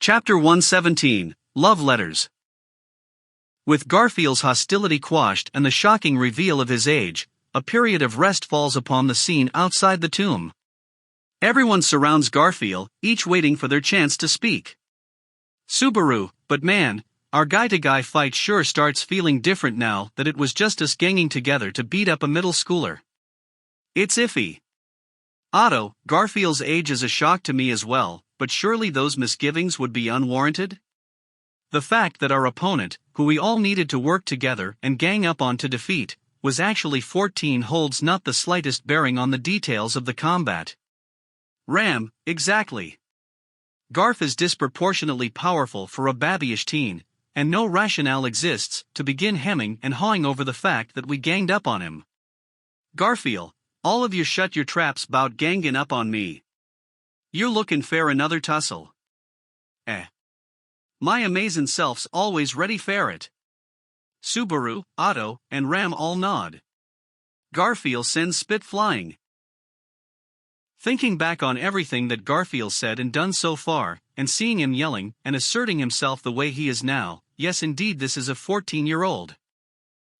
Chapter 117, Love Letters. With Garfield's hostility quashed and the shocking reveal of his age, a period of rest falls upon the scene outside the tomb. Everyone surrounds Garfield, each waiting for their chance to speak. Subaru, but man, our guy-to-guy fight sure starts feeling different now that it was just us ganging together to beat up a middle schooler. It's iffy. Otto, Garfield's age is a shock to me as well, but surely those misgivings would be unwarranted? The fact that our opponent, who we all needed to work together and gang up on to defeat, was actually 14 holds not the slightest bearing on the details of the combat. Ram, exactly. Garf is disproportionately powerful for a babyish teen, and no rationale exists to begin hemming and hawing over the fact that we ganged up on him. Garfield, all of you shut your traps 'bout gangin' up on me. You're looking fair another tussle. My amazin' self's always ready fair it. Subaru, Otto, and Ram all nod. Garfield sends spit flying. Thinking back on everything that Garfield said and done so far, and seeing him yelling and asserting himself the way he is now, yes indeed this is a 14-year-old.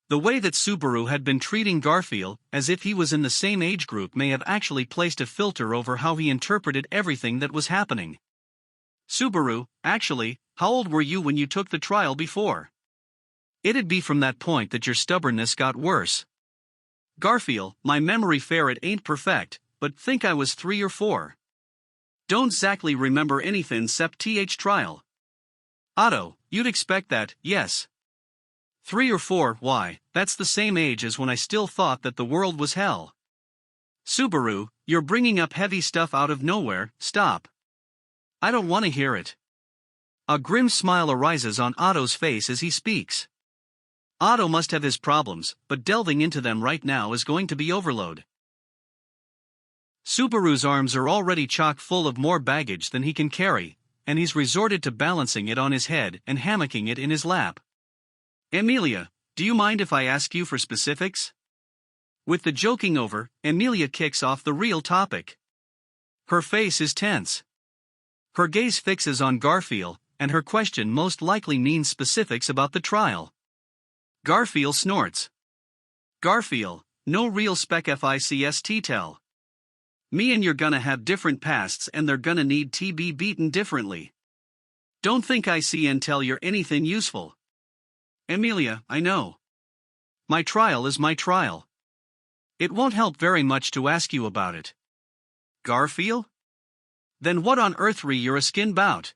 The way that Subaru had been treating Garfield, as if he was in the same age group, may have actually placed a filter over how he interpreted everything that was happening. Subaru, actually, how old were you when you took the trial before? It'd be from that point that your stubbornness got worse. Garfield, my memory ferret ain't perfect, but think I was 3 or 4. Don't exactly remember anything 'cept th trial. Otto, you'd expect that, yes. 3 or 4, why, that's the same age as when I still thought that the world was hell. Subaru, you're bringing up heavy stuff out of nowhere, stop. I don't want to hear it. A grim smile arises on Otto's face as he speaks. Otto must have his problems, but delving into them right now is going to be overload. Subaru's arms are already chock full of more baggage than he can carry, and he's resorted to balancing it on his head and hammocking it in his lap. Emilia, do you mind if I ask you for specifics? With the joking over, Emilia kicks off the real topic. Her face is tense. Her gaze fixes on Garfield, and her question most likely means specifics about the trial. Garfield snorts. Garfield, no real spec fics tell. Me and you're gonna have different pasts and they're gonna need to be beaten differently. Don't think I see and tell you're anything useful. Emilia, I know. My trial is my trial. It won't help very much to ask you about it. Garfield? Then what on earth you're a skin bout?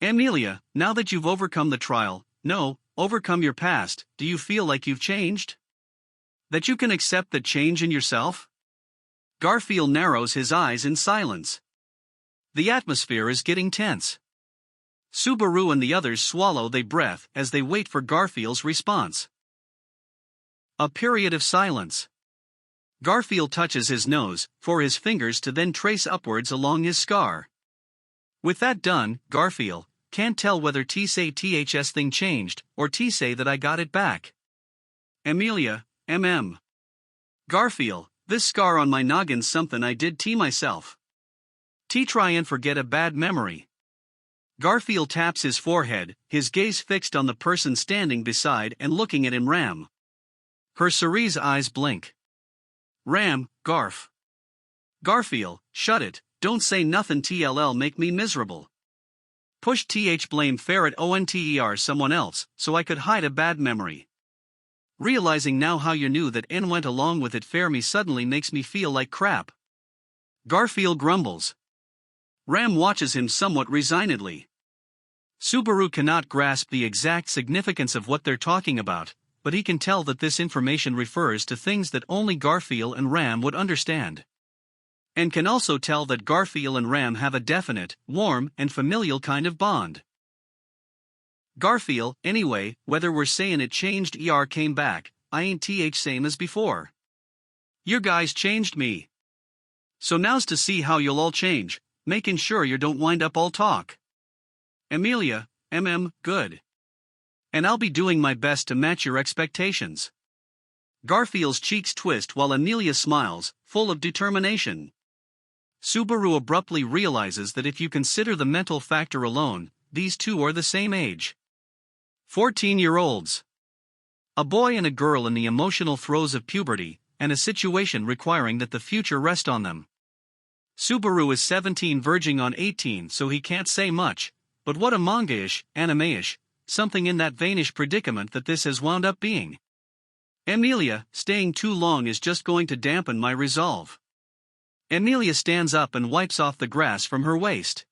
Emilia, now that you've overcome the trial, overcome your past, do you feel like you've changed? That you can accept the change in yourself? Garfield narrows his eyes in silence. The atmosphere is getting tense. Subaru and the others swallow their breath as they wait for Garfield's response. A period of silence. Garfield touches his nose, for his fingers to then trace upwards along his scar. With that done, Garfield, can't tell whether T say ths thing changed, or T say that I got it back. Emilia, Garfield, this scar on my noggin's something I did T myself. T try and forget a bad memory. Garfield taps his forehead, his gaze fixed on the person standing beside and looking at him. Ram. Her cerise eyes blink. Ram, Garf. Garfield, shut it, don't say nothin' tll make me miserable. Push th blame ferret onter someone else, so I could hide a bad memory. Realizing now how you knew that N went along with it fair me suddenly makes me feel like crap. Garfield grumbles. Ram watches him somewhat resignedly. Subaru cannot grasp the exact significance of what they're talking about, but he can tell that this information refers to things that only Garfield and Ram would understand. And can also tell that Garfield and Ram have a definite, warm, and familial kind of bond. Garfield, anyway, whether we're sayin' it changed came back, I ain't th same as before. Your guys changed me. So now's to see how you'll all change, making sure you don't wind up all talk. Emilia, good. And I'll be doing my best to match your expectations. Garfield's cheeks twist while Emilia smiles, full of determination. Subaru abruptly realizes that if you consider the mental factor alone, these two are the same age. 14-year-olds. A boy and a girl in the emotional throes of puberty, and a situation requiring that the future rest on them. Subaru is 17 verging on 18, so he can't say much, but what a manga-ish, anime-ish, something in that veinish predicament that this has wound up being. Emilia, staying too long is just going to dampen my resolve. Emilia stands up and wipes off the grass from her waist.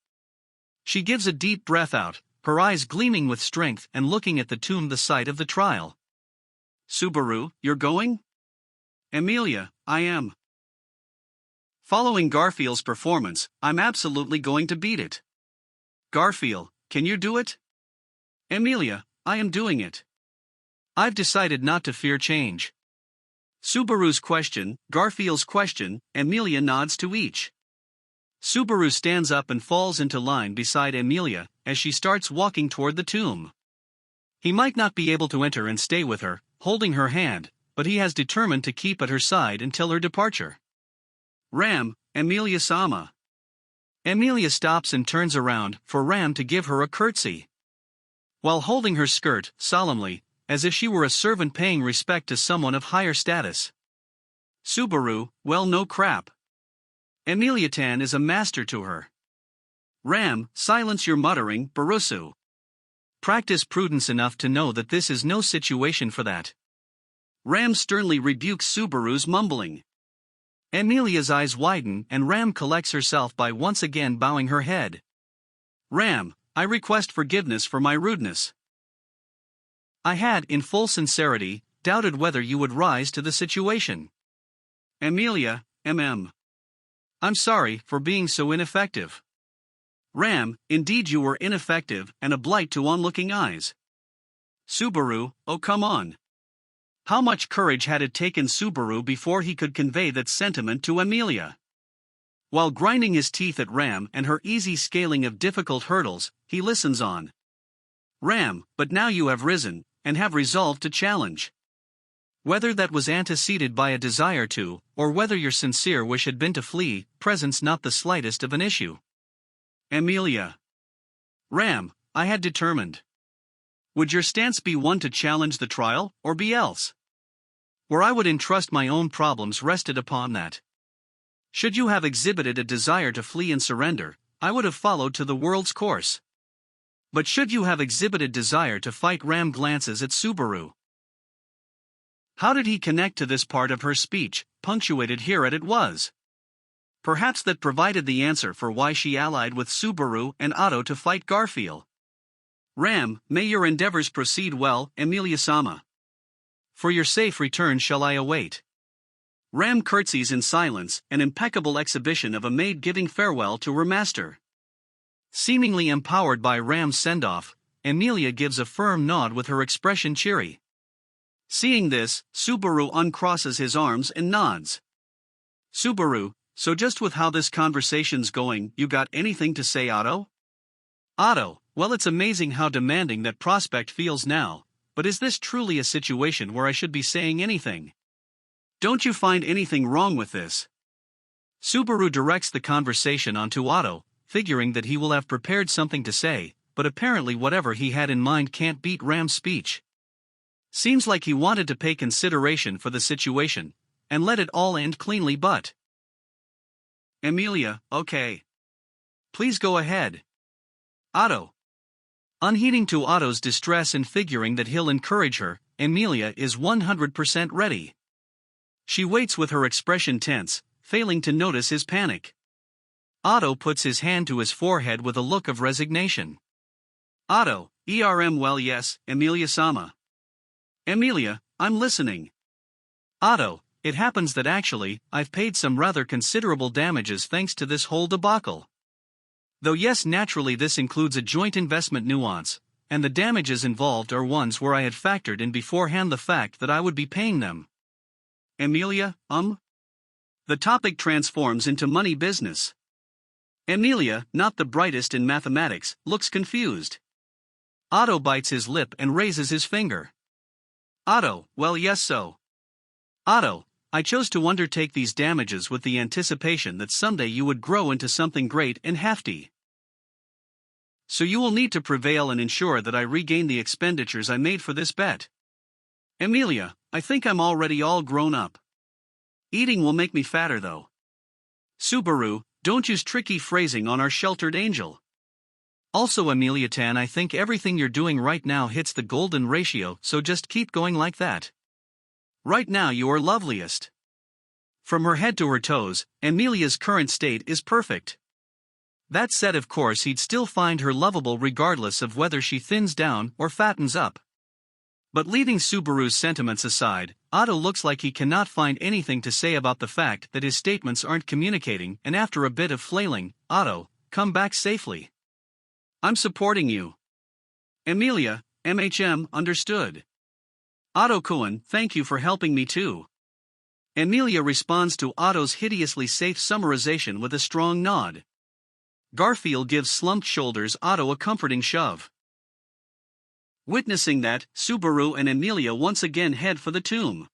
She gives a deep breath out, her eyes gleaming with strength and looking at the tomb, the site of the trial. Subaru, you're going? Emilia, I am. Following Garfield's performance, I'm absolutely going to beat it. Garfield, can you do it? Emilia, I am doing it. I've decided not to fear change. Subaru's question, Garfield's question, Emilia nods to each. Subaru stands up and falls into line beside Emilia, as she starts walking toward the tomb. He might not be able to enter and stay with her, holding her hand, but he has determined to keep at her side until her departure. Ram, Emilia-sama. Emilia stops and turns around for Ram to give her a curtsy. While holding her skirt, solemnly, as if she were a servant paying respect to someone of higher status. Subaru, well no crap. Emilia-tan is a master to her. Ram, silence your muttering, Barusu. Practice prudence enough to know that this is no situation for that. Ram sternly rebukes Subaru's mumbling. Emilia's eyes widen and Ram collects herself by once again bowing her head. Ram, I request forgiveness for my rudeness. I had, in full sincerity, doubted whether you would rise to the situation. Emilia, I'm sorry for being so ineffective. Ram, indeed you were ineffective and a blight to onlooking eyes. Subaru, oh come on. How much courage had it taken Subaru before he could convey that sentiment to Emilia? While grinding his teeth at Ram and her easy scaling of difficult hurdles, he listens on. Ram, but now you have risen, and have resolved to challenge. Whether that was anteceded by a desire to, or whether your sincere wish had been to flee, presents not the slightest of an issue. Emilia. Ram, I had determined. Would your stance be one to challenge the trial, or be else? Where I would entrust my own problems rested upon that. Should you have exhibited a desire to flee and surrender, I would have followed to the world's course. But should you have exhibited desire to fight, Ram glances at Subaru. How did he connect to this part of her speech, punctuated here it was? Perhaps that provided the answer for why she allied with Subaru and Otto to fight Garfield. Ram, may your endeavors proceed well, Emilia-sama. For your safe return shall I await. Ram curtsies in silence, an impeccable exhibition of a maid giving farewell to her master. Seemingly empowered by Ram's send-off, Emilia gives a firm nod with her expression cheery. Seeing this, Subaru uncrosses his arms and nods. Subaru, so just with how this conversation's going, you got anything to say, Otto? Otto, well, it's amazing how demanding that prospect feels now, but is this truly a situation where I should be saying anything? Don't you find anything wrong with this? Subaru directs the conversation onto Otto, figuring that he will have prepared something to say, but apparently whatever he had in mind can't beat Ram's speech. Seems like he wanted to pay consideration for the situation, and let it all end cleanly, but... Emilia, okay. Please go ahead. Otto. Unheeding to Otto's distress and figuring that he'll encourage her, Emilia is 100% ready. She waits with her expression tense, failing to notice his panic. Otto puts his hand to his forehead with a look of resignation. Otto, well yes, Emilia-sama. Emilia, I'm listening. Otto, it happens that actually, I've paid some rather considerable damages thanks to this whole debacle. Though yes, naturally this includes a joint investment nuance, and the damages involved are ones where I had factored in beforehand the fact that I would be paying them. Emilia, The topic transforms into money business. Emilia, not the brightest in mathematics, looks confused. Otto bites his lip and raises his finger. Otto, well yes so. Otto, I chose to undertake these damages with the anticipation that someday you would grow into something great and hefty. So you will need to prevail and ensure that I regain the expenditures I made for this bet. Amelia, I think I'm already all grown up. Eating will make me fatter though. Subaru, don't use tricky phrasing on our sheltered angel. Also Amelia Tan, I think everything you're doing right now hits the golden ratio, so just keep going like that. Right now you are loveliest. From her head to her toes, Amelia's current state is perfect. That said, of course he'd still find her lovable regardless of whether she thins down or fattens up. But leaving Subaru's sentiments aside, Otto looks like he cannot find anything to say about the fact that his statements aren't communicating, and after a bit of flailing, Otto, come back safely. I'm supporting you. Amelia, understood. Otto Kuhn, thank you for helping me too. Amelia responds to Otto's hideously safe summarization with a strong nod. Garfield gives slumped shoulders Otto a comforting shove. Witnessing that, Subaru and Amelia once again head for the tomb.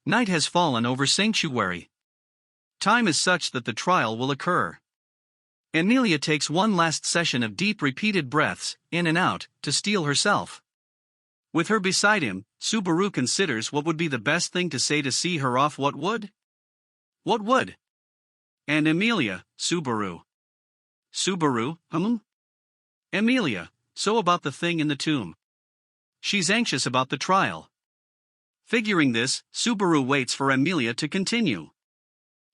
Night has fallen over Sanctuary. Time is such that the trial will occur. Amelia takes one last session of deep repeated breaths, in and out, to steel herself. With her beside him, Subaru considers what would be the best thing to say to see her off. What would? What would? And Amelia, Subaru. Subaru, Amelia, so about the thing in the tomb. She's anxious about the trial. Figuring this, Subaru waits for Amelia to continue.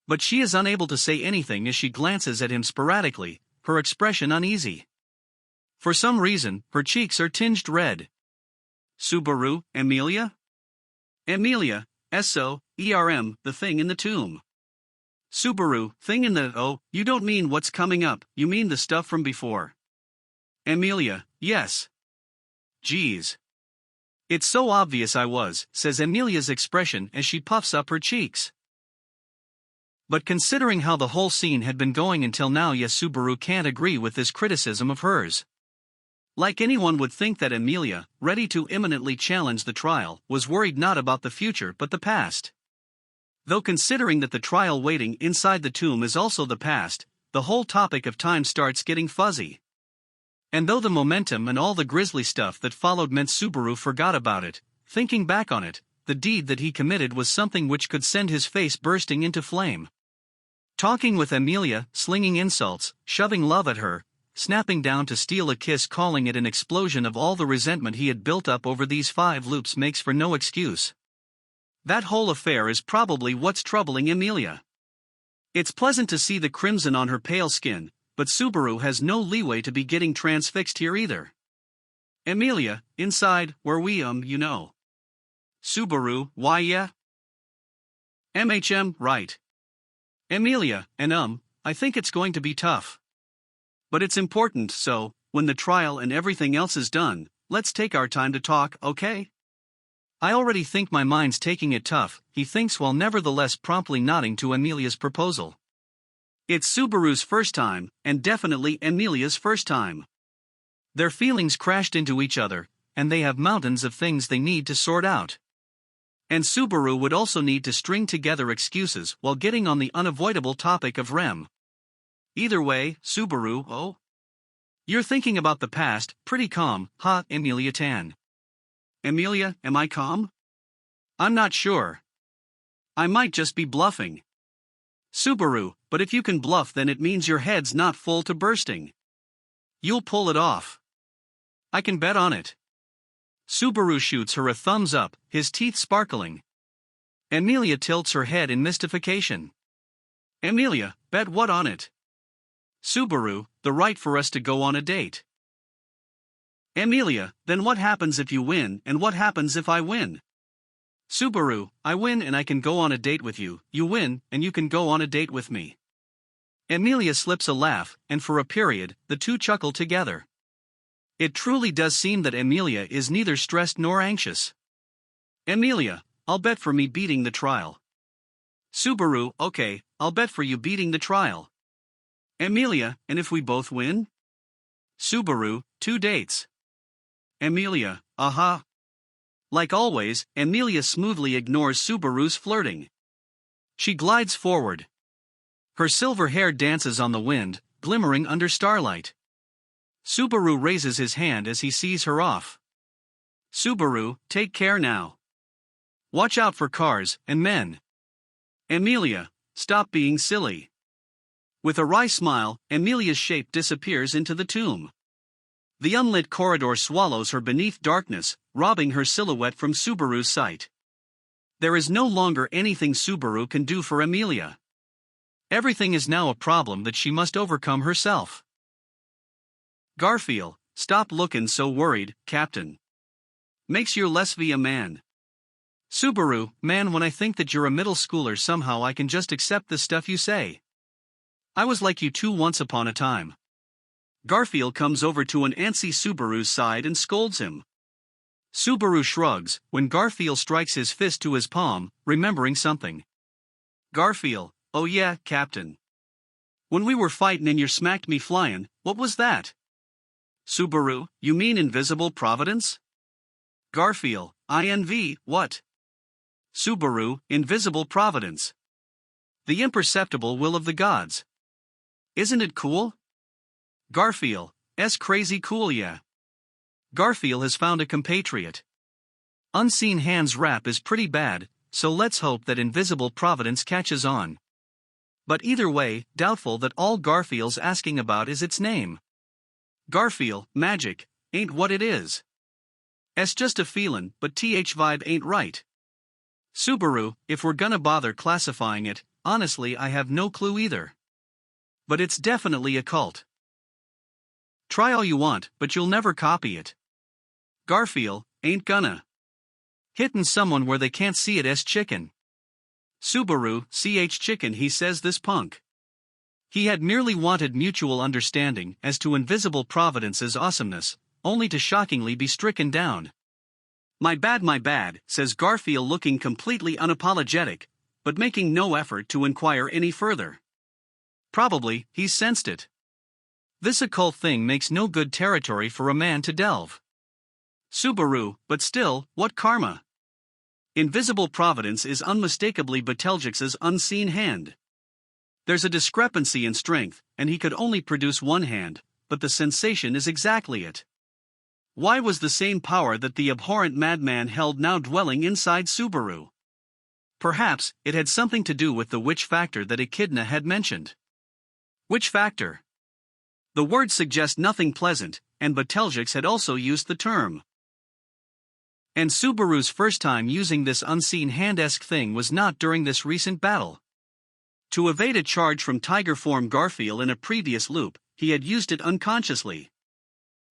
But she is unable to say anything as she glances at him sporadically, her expression uneasy. For some reason, her cheeks are tinged red. Subaru, Amelia? Amelia, S-O-E-R-M, the thing in the tomb. Subaru, thing in the, oh, you don't mean what's coming up, you mean the stuff from before. Amelia, yes. Geez. It's so obvious I was, says Amelia's expression as she puffs up her cheeks. But considering how the whole scene had been going until now, yes, Subaru can't agree with this criticism of hers. Like anyone would think that Amelia, ready to imminently challenge the trial, was worried not about the future but the past. Though considering that the trial waiting inside the tomb is also the past, the whole topic of time starts getting fuzzy. And though the momentum and all the grisly stuff that followed meant Subaru forgot about it, thinking back on it, the deed that he committed was something which could send his face bursting into flame. Talking with Amelia, slinging insults, shoving love at her, snapping down to steal a kiss, calling it an explosion of all the resentment he had built up over these 5 loops makes for no excuse. That whole affair is probably what's troubling Amelia. It's pleasant to see the crimson on her pale skin, but Subaru has no leeway to be getting transfixed here either. Amelia, inside, where we you know. Subaru, why yeah? Right. Amelia, and I think it's going to be tough. But it's important, so, when the trial and everything else is done, let's take our time to talk, okay? I already think my mind's taking it tough, he thinks while nevertheless promptly nodding to Amelia's proposal. It's Subaru's first time, and definitely Amelia's first time. Their feelings crashed into each other, and they have mountains of things they need to sort out. And Subaru would also need to string together excuses while getting on the unavoidable topic of Rem. Either way, Subaru, oh? You're thinking about the past, pretty calm, huh, Amelia Tan? Amelia, am I calm? I'm not sure. I might just be bluffing. Subaru, but if you can bluff then it means your head's not full to bursting. You'll pull it off. I can bet on it. Subaru shoots her a thumbs up, his teeth sparkling. Amelia tilts her head in mystification. Amelia, bet what on it? Subaru, the right for us to go on a date. Amelia, then what happens if you win and what happens if I win? Subaru, I win and I can go on a date with you, you win and you can go on a date with me. Amelia slips a laugh, and for a period, the two chuckle together. It truly does seem that Amelia is neither stressed nor anxious. Amelia, I'll bet for me beating the trial. Subaru, okay, I'll bet for you beating the trial. Amelia, and if we both win? Subaru, 2 dates. Amelia, aha. Like always, Amelia smoothly ignores Subaru's flirting. She glides forward. Her silver hair dances on the wind, glimmering under starlight. Subaru raises his hand as he sees her off. Subaru, take care now. Watch out for cars and men. Amelia, stop being silly. With a wry smile, Amelia's shape disappears into the tomb. The unlit corridor swallows her beneath darkness, robbing her silhouette from Subaru's sight. There is no longer anything Subaru can do for Amelia. Everything is now a problem that she must overcome herself. Garfield, stop looking so worried, Captain. Makes you less be a man. Subaru, man, when I think that you're a middle schooler, somehow I can just accept the stuff you say. I was like you too once upon a time. Garfield comes over to an antsy Subaru's side and scolds him. Subaru shrugs, when Garfield strikes his fist to his palm, remembering something. Garfield, oh yeah, Captain. When we were fighting and you smacked me flying, what was that? Subaru, you mean invisible providence? Garfield, INV, what? Subaru, invisible providence. The imperceptible will of the gods. Isn't it cool? Garfield, crazy cool, yeah. Garfield has found a compatriot. Unseen Hands rap is pretty bad, so let's hope that invisible providence catches on. But either way, doubtful that all Garfield's asking about is its name. Garfield, magic, ain't what it is. It's just a feelin', but vibe ain't right. Subaru, if we're gonna bother classifying it, honestly I have no clue either. But it's definitely a cult. Try all you want, but you'll never copy it. Garfield, ain't gonna. Hittin' someone where they can't see it as chicken. Subaru, chicken, he says this punk. He had merely wanted mutual understanding as to invisible providence's awesomeness, only to shockingly be stricken down. My bad, says Garfield, looking completely unapologetic, but making no effort to inquire any further. Probably, he's sensed it. This occult thing makes no good territory for a man to delve. Subaru, but still, what karma? Invisible providence is unmistakably Betelgeux's unseen hand. There's a discrepancy in strength, and he could only produce one hand, but the sensation is exactly it. Why was the same power that the abhorrent madman held now dwelling inside Subaru? Perhaps it had something to do with the witch factor that Echidna had mentioned. Witch factor? The word suggests nothing pleasant, and Betelgeuse had also used the term. And Subaru's first time using this unseen hand-esque thing was not during this recent battle. To evade a charge from Tiger Form Garfield in a previous loop, he had used it unconsciously.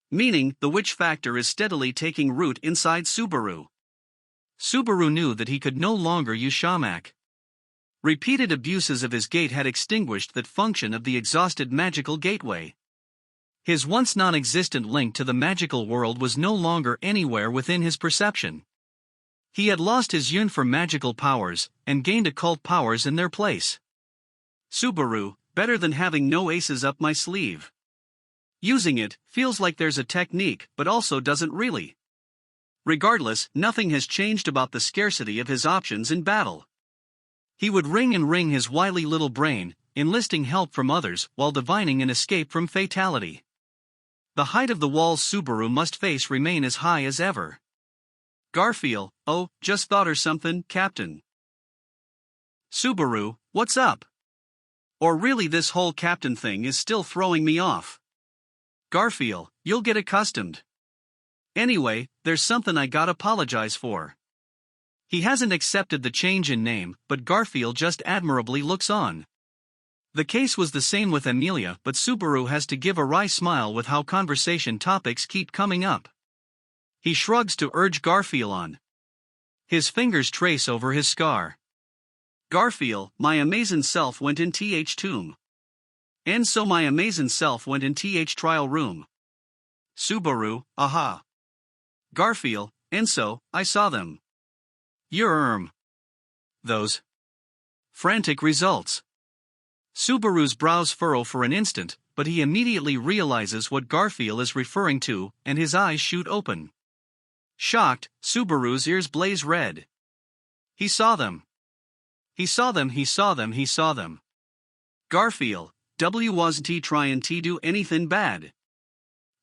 Meaning, the witch factor is steadily taking root inside Subaru. Subaru knew that he could no longer use Shamak. Repeated abuses of his gate had extinguished that function of the exhausted magical gateway. His once non-existent link to the magical world was no longer anywhere within his perception. He had lost his yearn for magical powers, and gained occult powers in their place. Subaru, better than having no aces up my sleeve. Using it feels like there's a technique, but also doesn't really. Regardless, nothing has changed about the scarcity of his options in battle. He would ring and ring his wily little brain, enlisting help from others while divining an escape from fatality. The height of the walls Subaru must face remain as high as ever. Garfield, oh, just thought or something, Captain. Subaru, what's up? Or really, this whole Captain thing is still throwing me off. Garfield, you'll get accustomed. Anyway, there's something I gotta apologize for. He hasn't accepted the change in name, but Garfield just admirably looks on. The case was the same with Amelia, but Subaru has to give a wry smile with how conversation topics keep coming up. He shrugs to urge Garfield on. His fingers trace over his scar. Garfield, my amazing self went in tomb. And so my amazing self went in trial room. Subaru, aha. Garfield, and so, I saw them. Those frantic results. Subaru's brows furrow for an instant, but he immediately realizes what Garfield is referring to, and his eyes shoot open. Shocked, Subaru's ears blaze red. He saw them. He saw them, he saw them, he saw them. Garfield, wasn't he trying to do anything bad?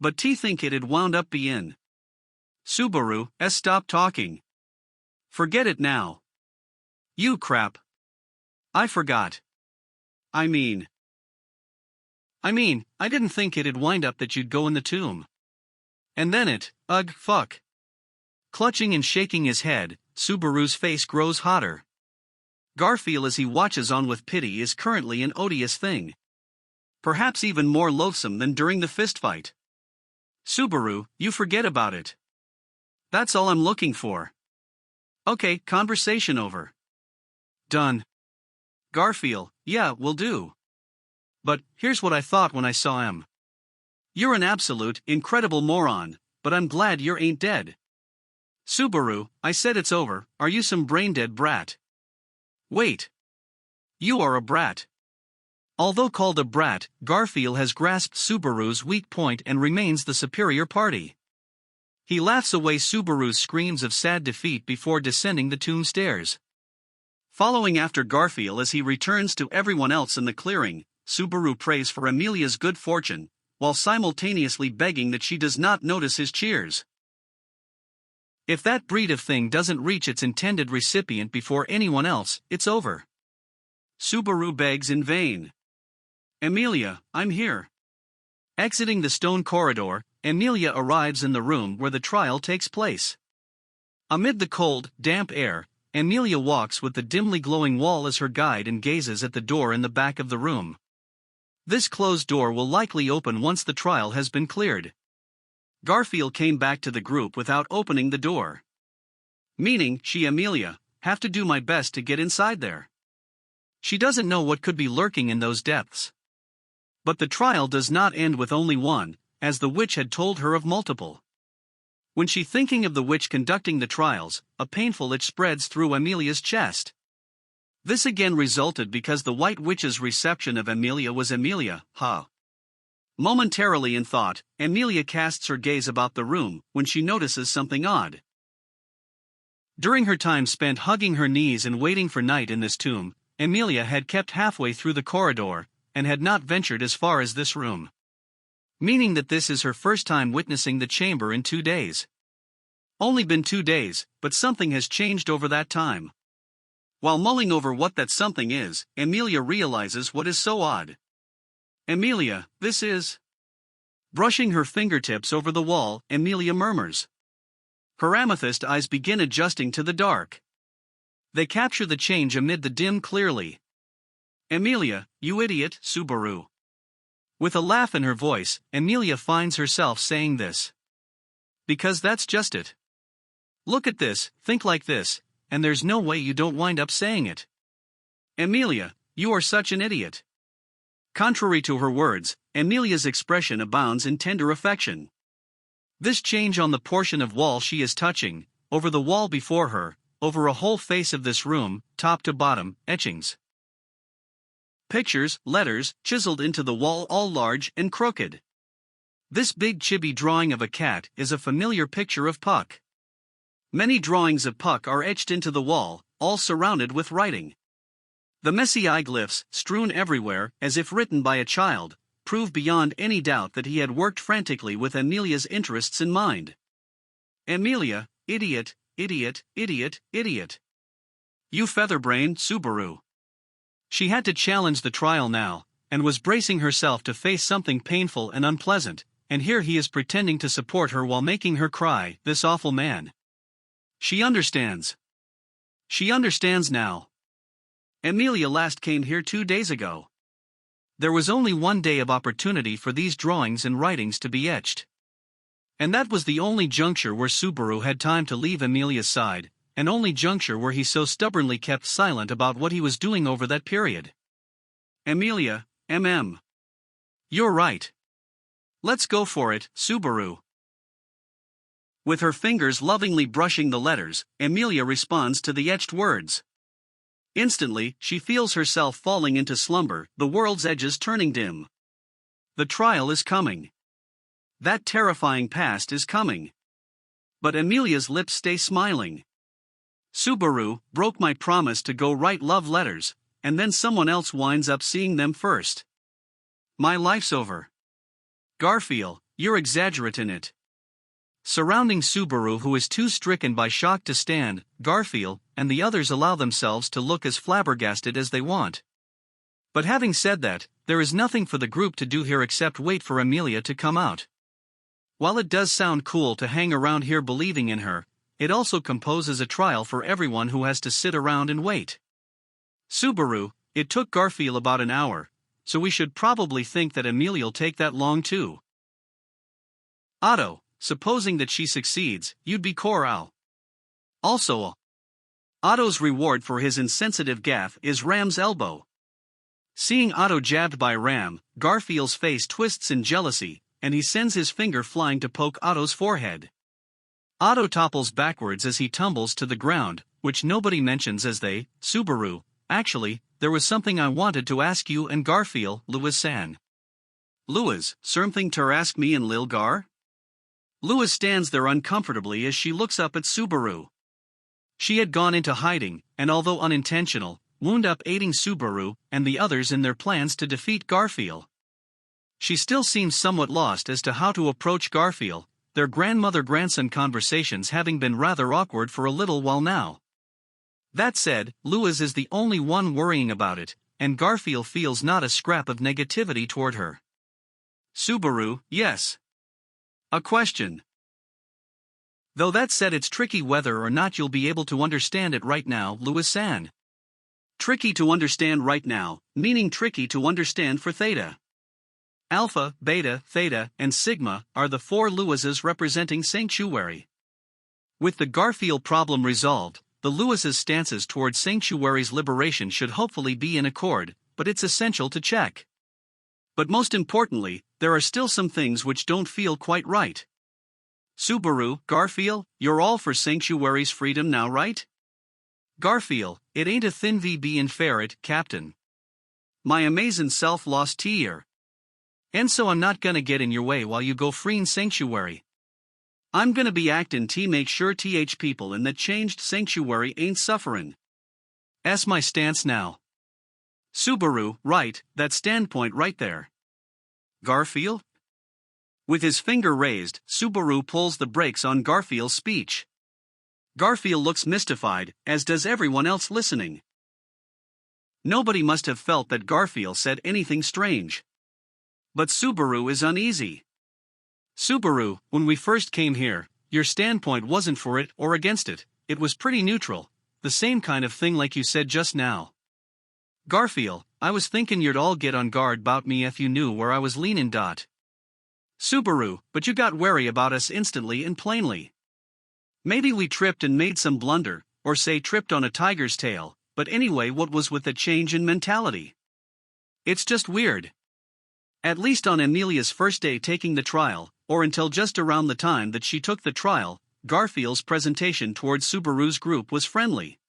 But think it'd wound up bein'. Subaru, stop talking. Forget it now. You crap. I forgot. I mean, I didn't think it'd wind up that you'd go in the tomb. And then fuck. Clutching and shaking his head, Subaru's face grows hotter. Garfield, as he watches on with pity, is currently an odious thing. Perhaps even more loathsome than during the fistfight. Subaru, you forget about it. That's all I'm looking for. Okay, conversation over. Done. Garfield, yeah, will do. But here's what I thought when I saw him. You're an absolute, incredible moron, but I'm glad you ain't dead. Subaru, I said it's over, are you some brain-dead brat? Wait. You are a brat. Although called a brat, Garfield has grasped Subaru's weak point and remains the superior party. He laughs away Subaru's screams of sad defeat before descending the tomb stairs. Following after Garfield as he returns to everyone else in the clearing, Subaru prays for Amelia's good fortune, while simultaneously begging that she does not notice his cheers. If that breed of thing doesn't reach its intended recipient before anyone else, it's over. Subaru begs in vain. Amelia, I'm here. Exiting the stone corridor, Amelia arrives in the room where the trial takes place. Amid the cold, damp air, Amelia walks with the dimly glowing wall as her guide and gazes at the door in the back of the room. This closed door will likely open once the trial has been cleared. Garfield came back to the group without opening the door. Meaning, Amelia, have to do my best to get inside there. She doesn't know what could be lurking in those depths. But the trial does not end with only one, as the witch had told her of multiple. When she thinking of the witch conducting the trials, a painful itch spreads through Amelia's chest. This again resulted because the White Witch's reception of Amelia was Amelia, Momentarily in thought, Amelia casts her gaze about the room when she notices something odd. During her time spent hugging her knees and waiting for night in this tomb, Amelia had kept halfway through the corridor, and had not ventured as far as this room. Meaning that this is her first time witnessing the chamber in 2 days. Only been 2 days, but something has changed over that time. While mulling over what that something is, Amelia realizes what is so odd. Amelia, this is... Brushing her fingertips over the wall, Amelia murmurs. Her amethyst eyes begin adjusting to the dark. They capture the change amid the dim clearly. Amelia, you idiot, Subaru. With a laugh in her voice, Amelia finds herself saying this. Because that's just it. Look at this, think like this, and there's no way you don't wind up saying it. Amelia, you are such an idiot. Contrary to her words, Amelia's expression abounds in tender affection. This change on the portion of wall she is touching, over the wall before her, over a whole face of this room, top to bottom, etchings. Pictures, letters, chiseled into the wall all large and crooked. This big chibi drawing of a cat is a familiar picture of Puck. Many drawings of Puck are etched into the wall, all surrounded with writing. The messy glyphs, strewn everywhere, as if written by a child, prove beyond any doubt that he had worked frantically with Amelia's interests in mind. Amelia, idiot, idiot, idiot, idiot. You featherbrain, Subaru. She had to challenge the trial now, and was bracing herself to face something painful and unpleasant, and here he is pretending to support her while making her cry, this awful man. She understands. She understands now. Amelia last came here 2 days ago. There was only 1 day of opportunity for these drawings and writings to be etched. And that was the only juncture where Subaru had time to leave Amelia's side, and only juncture where he so stubbornly kept silent about what he was doing over that period. Amelia, You're right. Let's go for it, Subaru. With her fingers lovingly brushing the letters, Amelia responds to the etched words. Instantly, she feels herself falling into slumber, the world's edges turning dim. The trial is coming. That terrifying past is coming. But Amelia's lips stay smiling. Subaru broke my promise to go write love letters, and then someone else winds up seeing them first. My life's over. Garfield, you're exaggerating it. Surrounding Subaru, who is too stricken by shock to stand, Garfield and the others allow themselves to look as flabbergasted as they want. But having said that, there is nothing for the group to do here except wait for Amelia to come out. While it does sound cool to hang around here believing in her, it also composes a trial for everyone who has to sit around and wait. Subaru, it took Garfield about an hour, so we should probably think that Amelia'll take that long too. Otto, supposing that she succeeds, you'd be Coral. Also, Otto's reward for his insensitive gaffe is Ram's elbow. Seeing Otto jabbed by Ram, Garfield's face twists in jealousy, and he sends his finger flying to poke Otto's forehead. Otto topples backwards as he tumbles to the ground, which nobody mentions as they, Subaru, actually, there was something I wanted to ask you and Garfield, Lewis-san. Lewis, something to ask me and Lil Gar? Lewis stands there uncomfortably as she looks up at Subaru. She had gone into hiding, and although unintentional, wound up aiding Subaru and the others in their plans to defeat Garfield. She still seems somewhat lost as to how to approach Garfield, their grandmother-grandson conversations having been rather awkward for a little while now. That said, Lewis is the only one worrying about it, and Garfield feels not a scrap of negativity toward her. Subaru, yes. A question. Though that said, it's tricky whether or not you'll be able to understand it right now, Lewis-san. Tricky to understand right now, meaning tricky to understand for Theta. Alpha, Beta, Theta, and Sigma are the four Lewises representing Sanctuary. With the Garfield problem resolved, the Lewises' stances towards Sanctuary's liberation should hopefully be in accord, but it's essential to check. But most importantly, there are still some things which don't feel quite right. Subaru, Garfield, you're all for Sanctuary's freedom now, right? Garfield, it ain't a thin VB in ferret, Captain. My amazing self lost tier. And so I'm not gonna get in your way while you go freeing Sanctuary. I'm gonna be actin' to make sure people in that changed Sanctuary ain't sufferin'. That's my stance now. Subaru, right, that standpoint right there. Garfield? With his finger raised, Subaru pulls the brakes on Garfield's speech. Garfield looks mystified, as does everyone else listening. Nobody must have felt that Garfield said anything strange. But Subaru is uneasy. Subaru, when we first came here, your standpoint wasn't for it or against it, it was pretty neutral, the same kind of thing like you said just now. Garfield, I was thinking you'd all get on guard about me if you knew where I was leanin'. Subaru, but you got wary about us instantly and plainly. Maybe we tripped and made some blunder, or say tripped on a tiger's tail, but anyway, what was with the change in mentality? It's just weird. At least on Amelia's first day taking the trial, or until just around the time that she took the trial, Garfield's presentation towards Subaru's group was friendly.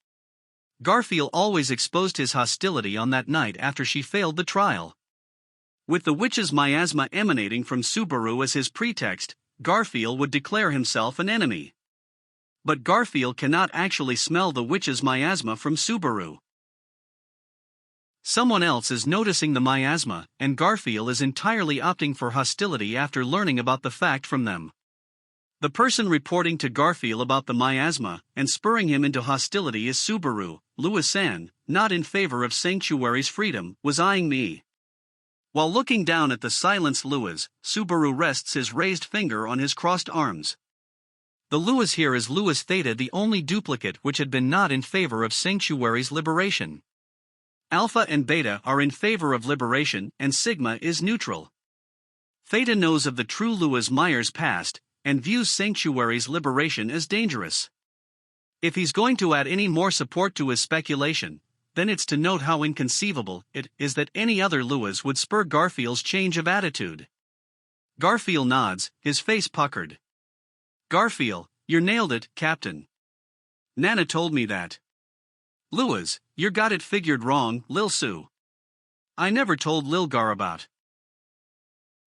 Garfield always exposed his hostility on that night after she failed the trial. With the witch's miasma emanating from Subaru as his pretext, Garfield would declare himself an enemy. But Garfield cannot actually smell the witch's miasma from Subaru. Someone else is noticing the miasma, and Garfield is entirely opting for hostility after learning about the fact from them. The person reporting to Garfield about the miasma and spurring him into hostility is Subaru. Lewis-san, not in favor of Sanctuary's freedom, was eyeing me. While looking down at the silenced Lewis, Subaru rests his raised finger on his crossed arms. The Lewis here is Lewis Theta, the only duplicate which had been not in favor of Sanctuary's liberation. Alpha and Beta are in favor of liberation, and Sigma is neutral. Theta knows of the true Lewis Myers past, and views Sanctuary's liberation as dangerous. If he's going to add any more support to his speculation, then it's to note how inconceivable it is that any other Lewis would spur Garfield's change of attitude. Garfield nods, his face puckered. Garfield, you nailed it, Captain. Nana told me that. Lewis, you got it figured wrong, Lil Sue. I never told Lil Gar about.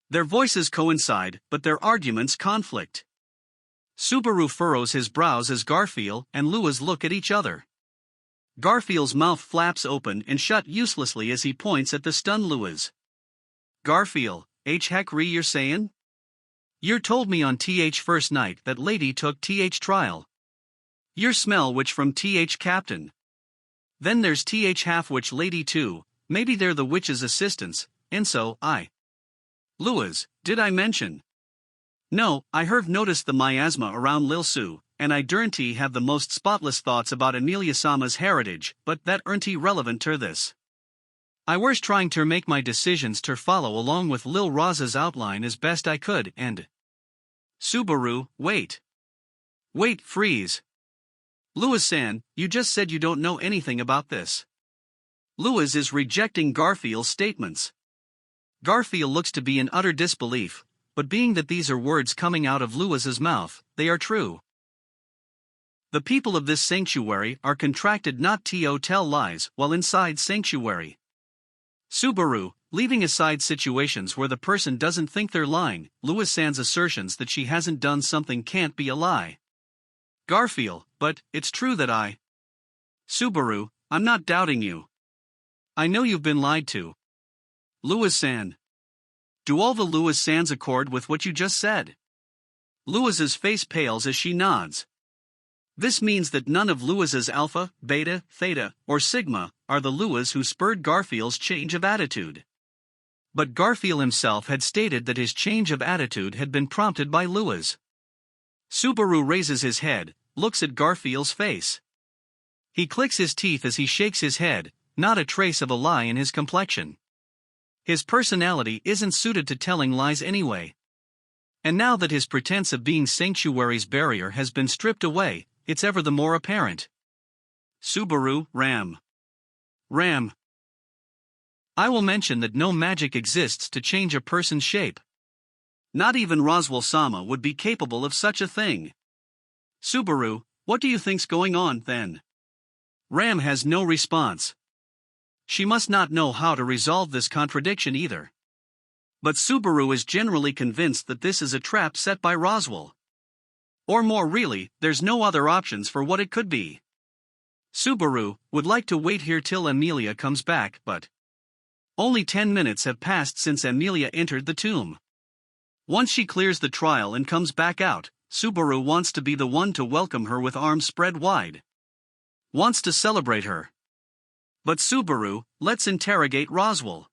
Their voices coincide, but their arguments conflict. Subaru furrows his brows as Garfield and Lewis look at each other. Garfield's mouth flaps open and shut uselessly as he points at the stunned Lewis. Garfield, heck you're sayin'? Yer told me on first night that lady took trial. Yer smell which from captain. Then there's half witch lady too, maybe they're the witch's assistants, and so, Lewis, did I mention? No, I have noticed the miasma around Lil Sue, and I duren't have the most spotless thoughts about Amelia Sama's heritage, but that aren't relevant to this. I was trying to make my decisions to follow along with Lil Raza's outline as best I could, and... Subaru, wait. Wait, freeze. Lewis-san, you just said you don't know anything about this. Lewis is rejecting Garfield's statements. Garfield looks to be in utter disbelief, but being that these are words coming out of Lewis's mouth, they are true. The people of this sanctuary are contracted not to tell lies while inside sanctuary. Subaru, leaving aside situations where the person doesn't think they're lying, Lewis-san's assertions that she hasn't done something can't be a lie. Garfield, but it's true that I... Subaru, I'm not doubting you. I know you've been lied to. Lewis-san. Do all the Lewis-sans accord with what you just said? Lewis's face pales as she nods. This means that none of Lewis's alpha, beta, theta, or sigma are the Lewis who spurred Garfield's change of attitude. But Garfield himself had stated that his change of attitude had been prompted by Lewis. Subaru raises his head, looks at Garfield's face. He clicks his teeth as he shakes his head, not a trace of a lie in his complexion. His personality isn't suited to telling lies anyway. And now that his pretense of being Sanctuary's barrier has been stripped away, it's ever the more apparent. Subaru, Ram. I will mention that no magic exists to change a person's shape. Not even Roswell-sama would be capable of such a thing. Subaru, what do you think's going on, then? Ram has no response. She must not know how to resolve this contradiction either. But Subaru is generally convinced that this is a trap set by Roswell. Or more really, there's no other options for what it could be. Subaru would like to wait here till Amelia comes back, but only 10 minutes have passed since Amelia entered the tomb. Once she clears the trial and comes back out, Subaru wants to be the one to welcome her with arms spread wide. Wants to celebrate her. But Subaru, let's interrogate Roswell.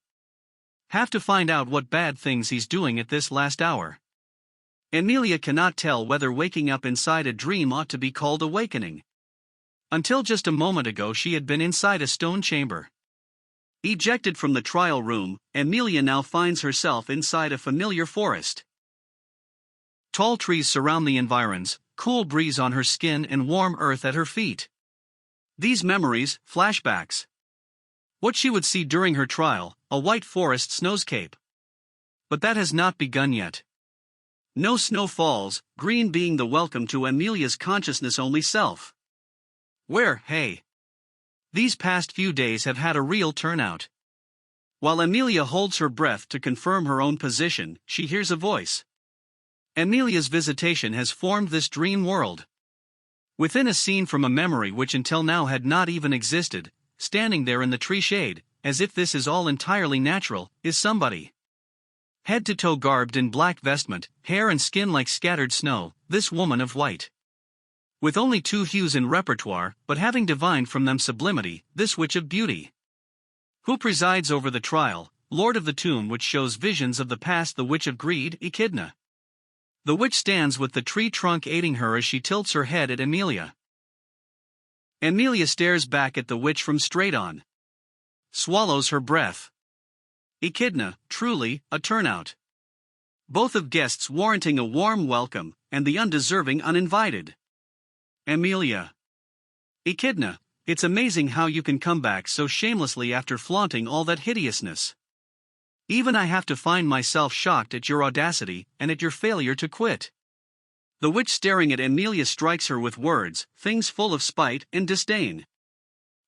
Have to find out what bad things he's doing at this last hour. Amelia cannot tell whether waking up inside a dream ought to be called awakening. Until just a moment ago she had been inside a stone chamber. Ejected from the trial room, Amelia now finds herself inside a familiar forest. Tall trees surround the environs, cool breeze on her skin and warm earth at her feet. These memories, flashbacks. What she would see during her trial, a white forest snowscape. But that has not begun yet. No snow falls, green being the welcome to Amelia's consciousness-only self. Where, hey? These past few days have had a real turnout. While Amelia holds her breath to confirm her own position, she hears a voice. Amelia's visitation has formed this dream world. Within a scene from a memory which until now had not even existed, standing there in the tree shade, as if this is all entirely natural, is somebody. Head to toe garbed in black vestment, hair and skin like scattered snow, this woman of white. With only 2 hues in repertoire, but having divined from them sublimity, this witch of beauty. Who presides over the trial, lord of the tomb which shows visions of the past, the witch of greed, Echidna. The witch stands with the tree trunk aiding her as she tilts her head at Amelia. Amelia stares back at the witch from straight on. Swallows her breath. Echidna, truly, a turnout. Both of guests warranting a warm welcome, and the undeserving uninvited. Amelia. Echidna, it's amazing how you can come back so shamelessly after flaunting all that hideousness. Even I have to find myself shocked at your audacity, and at your failure to quit. The witch staring at Amelia strikes her with words, things full of spite and disdain.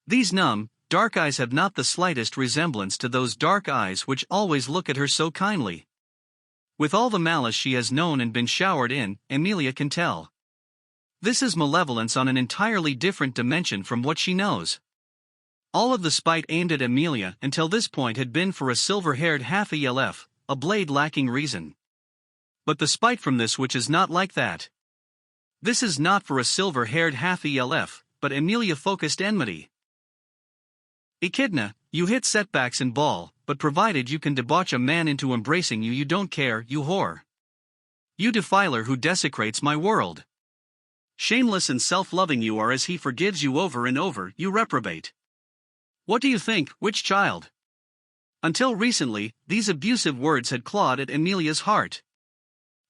These numb, dark eyes have not the slightest resemblance to those dark eyes which always look at her so kindly. With all the malice she has known and been showered in, Amelia can tell. This is malevolence on an entirely different dimension from what she knows. All of the spite aimed at Amelia until this point had been for a silver-haired half-elf, a blade lacking reason. But the spite from this witch is not like that. This is not for a silver-haired half-elf, but Amelia-focused enmity. Echidna, you hit setbacks in ball, but provided you can debauch a man into embracing you don't care, you whore. You defiler who desecrates my world. Shameless and self-loving you are as he forgives you over and over, you reprobate. What do you think, witch child? Until recently, these abusive words had clawed at Amelia's heart.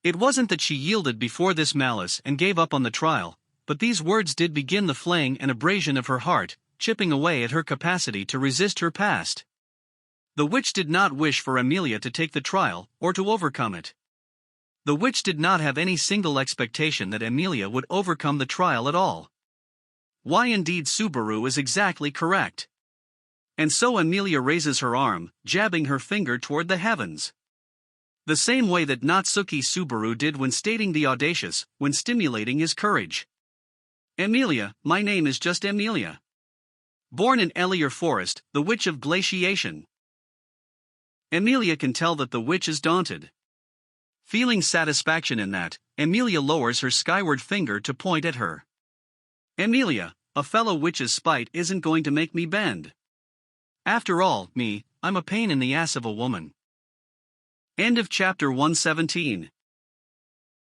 It wasn't that she yielded before this malice and gave up on the trial, but these words did begin the flaying and abrasion of her heart, chipping away at her capacity to resist her past. The witch did not wish for Amelia to take the trial, or to overcome it. The witch did not have any single expectation that Amelia would overcome the trial at all. Why indeed Subaru is exactly correct. And so Amelia raises her arm, jabbing her finger toward the heavens. The same way that Natsuki Subaru did when stating the audacious, when stimulating his courage. Amelia, my name is just Amelia. Born in Elier Forest, the witch of glaciation. Amelia can tell that the witch is daunted. Feeling satisfaction in that, Amelia lowers her skyward finger to point at her. Amelia, a fellow witch's spite isn't going to make me bend. After all, I'm a pain in the ass of a woman. End of chapter 117.